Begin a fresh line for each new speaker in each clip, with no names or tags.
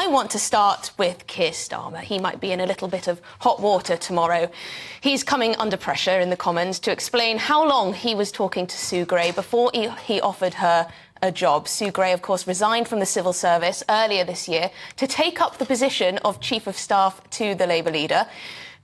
I want to start with Keir Starmer. He might be in a little bit of hot water tomorrow. He's coming under pressure in the Commons to explain how long he was talking to Sue Gray before he offered her a job. Sue Gray, of course, resigned from the civil service earlier this year to take up the position of Chief of Staff to the Labour leader.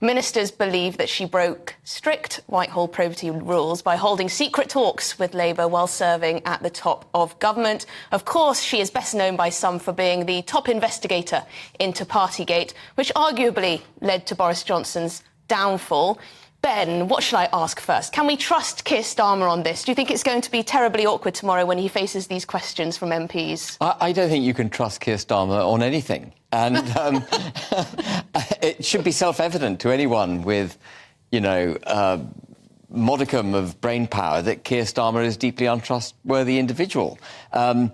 Ministers believe that she broke strict Whitehall probity rules by holding secret talks with Labour while serving at the top of government. Of course, she is best known by some for being the top investigator into Partygate, which arguably led to Boris Johnson's downfall. Ben, what should I ask first? Can we trust Keir Starmer on this? Do you think it's going to be terribly awkward tomorrow when he faces these questions from MPs?
I don't think you can trust Keir Starmer on anything. And it should be self-evident to anyone with, modicum of brain power that Keir Starmer is a deeply untrustworthy individual. The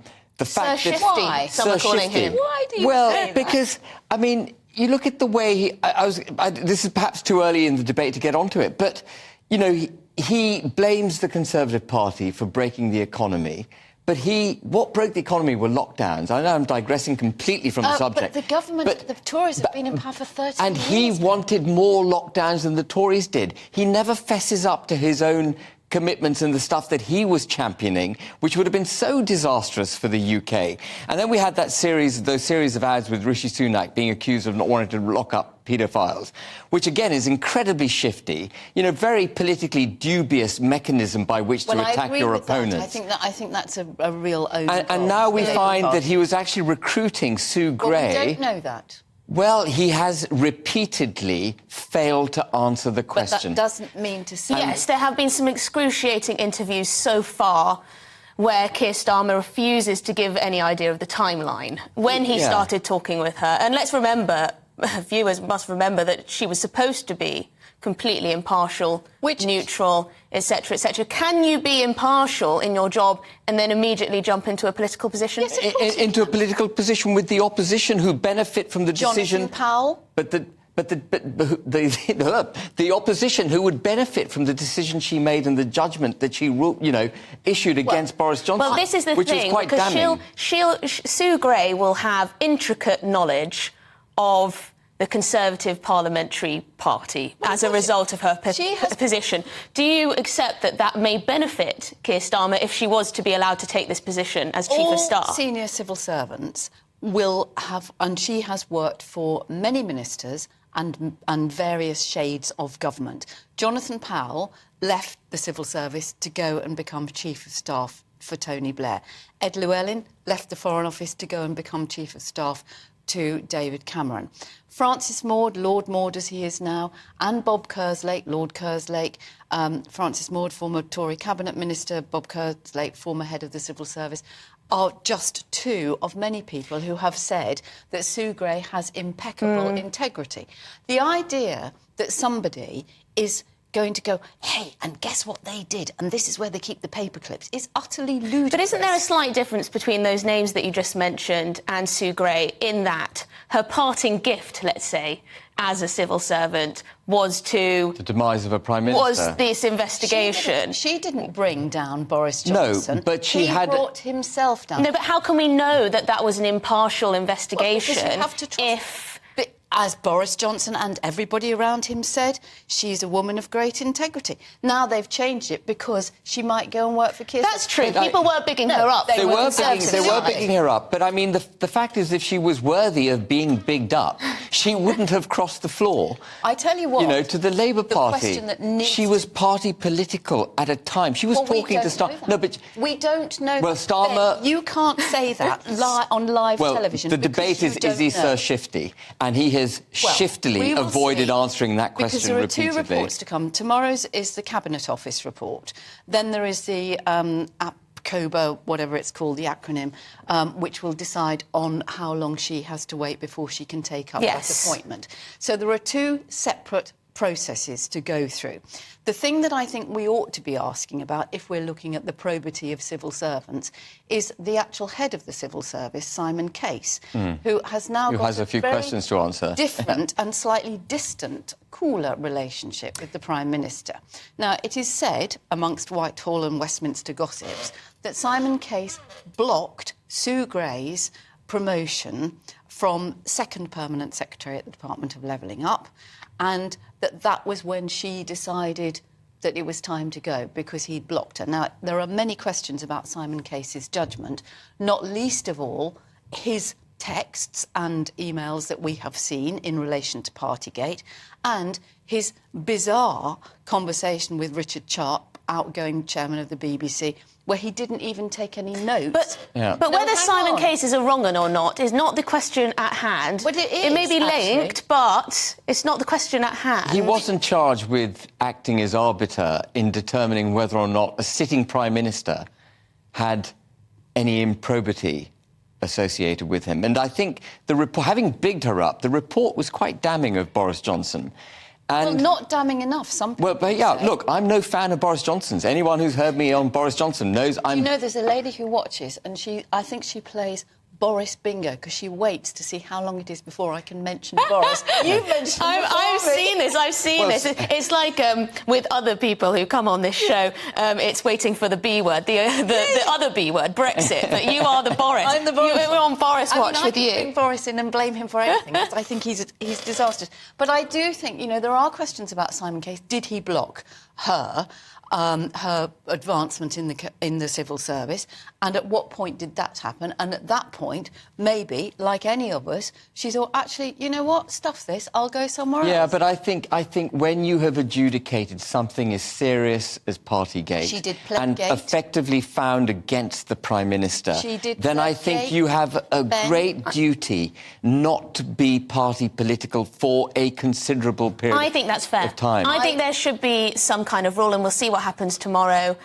fact
Sir
that
Shifty, some are calling him.
Why do you say that?
Because, you look at the way this is perhaps too early in the debate to get onto it, but, he blames the Conservative Party for breaking the economy. But what broke the economy were lockdowns. I know I'm digressing completely from the subject.
But the government, the Tories have been in power for 30 years.
And he wanted more lockdowns than the Tories did. He never fesses up to his own commitments and the stuff that he was championing, which would have been so disastrous for the UK. And then we had those series of ads with Rishi Sunak being accused of not wanting to lock up paedophiles, which again is incredibly shifty, very politically dubious mechanism by which to attack your opponents.
I think that's a real overgrowth.
And now we find that he was actually recruiting Sue Gray.
Well, we don't know that.
Well, he has repeatedly failed to answer the question.
But that doesn't mean to say...
Yes, there have been some excruciating interviews so far where Keir Starmer refuses to give any idea of the timeline when he started talking with her. And let's remember, viewers must remember, that she was supposed to be completely impartial, neutral, etc., etc. Can you be impartial in your job and then immediately jump into a political position?
Yes, of course
into a political position with the opposition who benefit from the decision.
Jonathan Powell.
But the opposition who would benefit from the decision she made and the judgment that she issued against Boris Johnson.
Well, this is the
which
thing,
was quite
because
damning.
Sue Gray will have intricate knowledge of the Conservative Parliamentary Party as a result of her position. Do you accept that may benefit Keir Starmer if she was to be allowed to take this position as Chief of Staff?
All senior civil servants will have, and she has worked for many ministers and various shades of government. Jonathan Powell left the civil service to go and become Chief of Staff for Tony Blair. Ed Llewellyn left the Foreign Office to go and become Chief of Staff to David Cameron. Francis Maude, Lord Maude as he is now, and Bob Kerslake, Lord Kerslake, Francis Maude, former Tory cabinet minister, Bob Kerslake, former head of the civil service, are just two of many people who have said that Sue Gray has impeccable integrity. The idea that somebody is going to go, hey, and guess what they did, and this is where they keep the paper clips, is utterly ludicrous.
But isn't there a slight difference between those names that you just mentioned and Sue Gray in that her parting gift, let's say, as a civil servant was to...
The demise of a Prime Minister.
Was this investigation.
She didn't bring down Boris Johnson.
No, but
he brought himself down.
No, but how can we know that was an impartial investigation
because you have to trust as Boris Johnson and everybody around him said, she's a woman of great integrity. Now they've changed it because she might go and work for Keir.
That's true. People were bigging her up.
They were bigging her up. But, the fact is, if she was worthy of being bigged up, she wouldn't have crossed the floor.
I tell you what...
to the Labour Party. She was party political at a time. She was talking to Starmer.
No, but... We don't know.
Well, Starmer...
You can't say that on live television.
The debate is he Sir Shifty? And he has shiftily avoided answering that question
because there are
repeatedly.
Two reports to come. Tomorrow's is the Cabinet Office report. Then there is the APCOBA, whatever it's called, the acronym, which will decide on how long she has to wait before she can take up that appointment. So there are two separate processes to go through. The thing that I think we ought to be asking about, if we're looking at the probity of civil servants, is the actual head of the civil service, Simon Case, who has now got
a few questions to answer.
Different and slightly distant, cooler relationship with the Prime Minister. Now, it is said, amongst Whitehall and Westminster gossips, that Simon Case blocked Sue Gray's promotion from second permanent secretary at the Department of Levelling Up, and that was when she decided that it was time to go because he'd blocked her. Now, there are many questions about Simon Case's judgment, not least of all his texts and emails that we have seen in relation to Partygate, and his bizarre conversation with Richard Sharp, outgoing chairman of the BBC, where he didn't even take any notes.
But whether Simon Case is a wrong 'un or not is not the question at hand.
But it is,
it may be
actually
linked, but it's not the question at hand.
He wasn't charged with acting as arbiter in determining whether or not a sitting Prime Minister had any improbity associated with him. And I think, having bigged her up, the report was quite damning of Boris Johnson.
And well, not damning enough, some people say.
Look, I'm no fan of Boris Johnson's. Anyone who's heard me on Boris Johnson knows I'm...
You know, there's a lady who watches, and I think she plays Boris Bingo, because she waits to see how long it is before I can mention Boris. You've mentioned
I've seen this. It's like with other people who come on this show, it's waiting for the B word, the other B word, Brexit. But you are the Boris.
I'm the Boris.
We're on Boris watch with you.
I can bring Boris in and blame him for everything. I think he's disastrous. But I do think, you know, there are questions about Simon Case. Did he block her advancement in the civil service, and at what point did that happen? And at that point, maybe, like any of us, she thought, actually, you know what, stuff this, I'll go somewhere else.
Yeah, but I think when you have adjudicated something as serious as Partygate
she did Plebgate,
and effectively found against the Prime Minister, then
Plebgate,
I think you have a great duty not to be party political for a considerable period
I think that's fair.
of time.
I think there should be some kind of rule, and we'll see what happens tomorrow,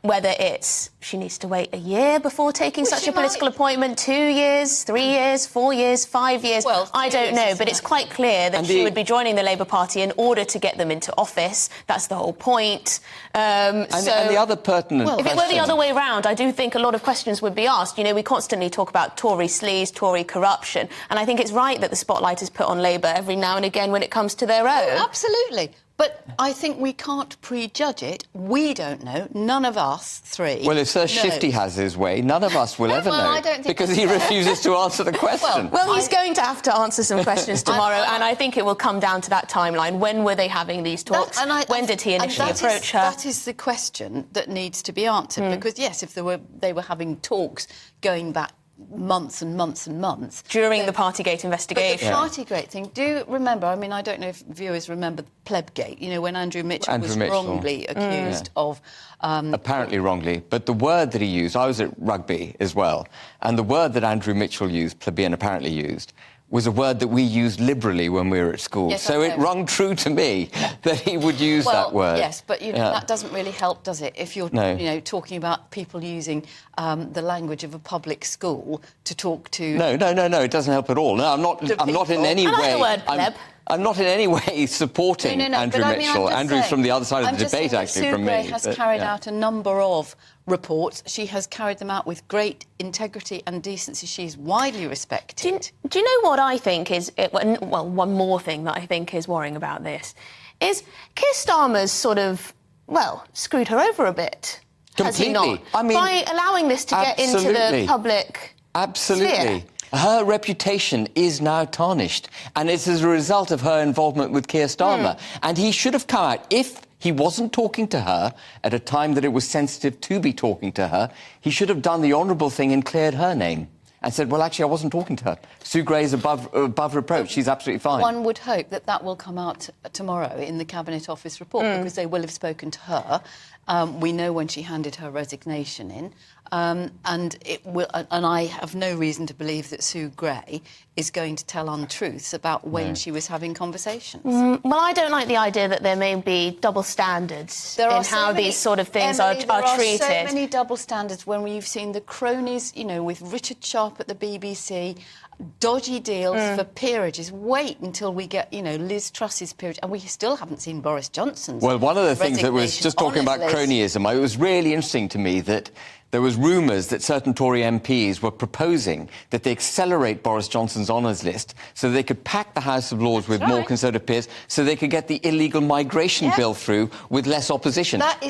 whether it's she needs to wait a year before taking such a political appointment, 2 years, 3 years, 4 years, 5 years.
Well,
I don't know, but it's quite clear that she would be joining the Labour Party in order to get them into office. That's the whole point.
And the other pertinent
if it were the other way round, I do think a lot of questions would be asked. You know, we constantly talk about Tory sleaze, Tory corruption, and I think it's right that the spotlight is put on Labour every now and again when it comes to their own.
Oh, absolutely. But I think we can't prejudge it. We don't know. None of us three.
Well, if Sir Shifty has his way, none of us will ever know.
I don't think
because he refuses to answer the question.
Well, he's going to have to answer some questions tomorrow, and I think it will come down to that timeline. When were they having these talks? When did he initially approach her?
That is the question that needs to be answered. Because, yes, if they were having talks going back months and months and months.
During the Partygate investigation.
But the Partygate thing, do remember, I mean, I don't know if viewers remember Plebgate, you know, when Andrew Mitchell was wrongly accused of...
apparently wrongly, but the word that he used, I was at rugby as well, and the word that Andrew Mitchell used, plebeian apparently used, was a word that we used liberally when we were at school.
Yes,
so it rung true to me that he would use that word.
Yes, but you know, that doesn't really help, does it? If you're you know, talking about people using the language of a public school to talk to...
No, it doesn't help at all. No, I'm not in any way...
I like the word pleb.
I'm not in any way supporting Andrew Mitchell. Andrew's from the other side of the debate, actually, from me.
Sue Gray has carried out a number of reports. She has carried them out with great integrity and decency. She's widely respected.
Do you know what I think is... Well, one more thing that I think is worrying about this is Keir Starmer's sort of, screwed her over a bit.
Completely.
Has he not?
I mean,
by allowing this to get into the public sphere.
Her reputation is now tarnished, and it's as a result of her involvement with Keir Starmer. And he should have come out, if he wasn't talking to her at a time that it was sensitive to be talking to her, he should have done the honourable thing and cleared her name and said, well, actually, I wasn't talking to her. Sue Gray is above reproach. She's absolutely fine.
One would hope that will come out tomorrow in the Cabinet Office report, because they will have spoken to her. We know when she handed her resignation in. And I have no reason to believe that Sue Gray is going to tell untruths about when she was having conversations.
Well, I don't like the idea that there may be double standards in how these sort of things are treated.
There are so many double standards when you've seen the cronies, you know, with Richard Sharp at the BBC, dodgy deals for peerages. Wait until we get, Liz Truss's peerage. And we still haven't seen Boris Johnson's.
Well, one of the things that was just talking about cronyism, it was really interesting to me that there was rumours that certain Tory MPs were proposing that they accelerate Boris Johnson's honours list so they could pack the House of Lords with more Conservative peers so they could get the illegal migration bill through with less opposition.
That is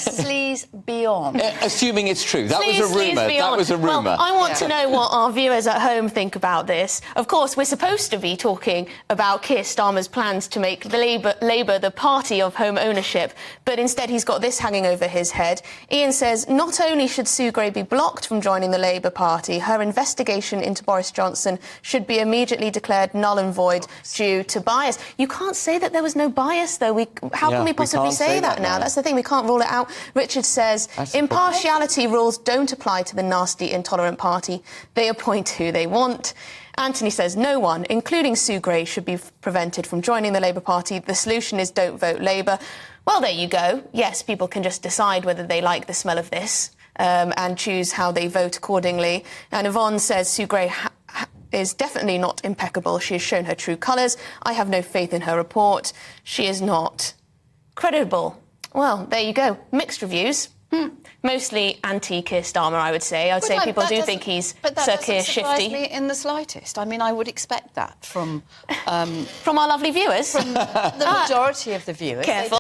sleaze beyond.
Assuming it's true. That was a rumour. That was a rumour.
Well, I want to know what our viewers at home think about this. Of course, we're supposed to be talking about Keir Starmer's plans to make Labour the party of home ownership, but instead he's got this hanging over his head. Ian says, not only should Sue Gray be blocked from joining the Labour Party, her investigation into Boris Johnson should be immediately declared null and void due to bias. You can't say that there was no bias, though. How can we possibly say that now? That's the thing, we can't rule it out. Richard says, impartiality rules don't apply to the nasty, intolerant party. They appoint who they want. Anthony says, no one, including Sue Gray, should be prevented from joining the Labour Party. The solution is don't vote Labour. Well, there you go. Yes, people can just decide whether they like the smell of this and choose how they vote accordingly. And Yvonne says Sue Gray is definitely not impeccable. She has shown her true colours. I have no faith in her report. She is not credible. Well, there you go. Mixed reviews. Mostly anti-Keir Starmer, I would say. I would say people do think he's Sir Keir shifty.
But that doesn't surprise me in the slightest. I mean, I would expect that from...
from our lovely viewers.
From the majority of the viewers.
Careful.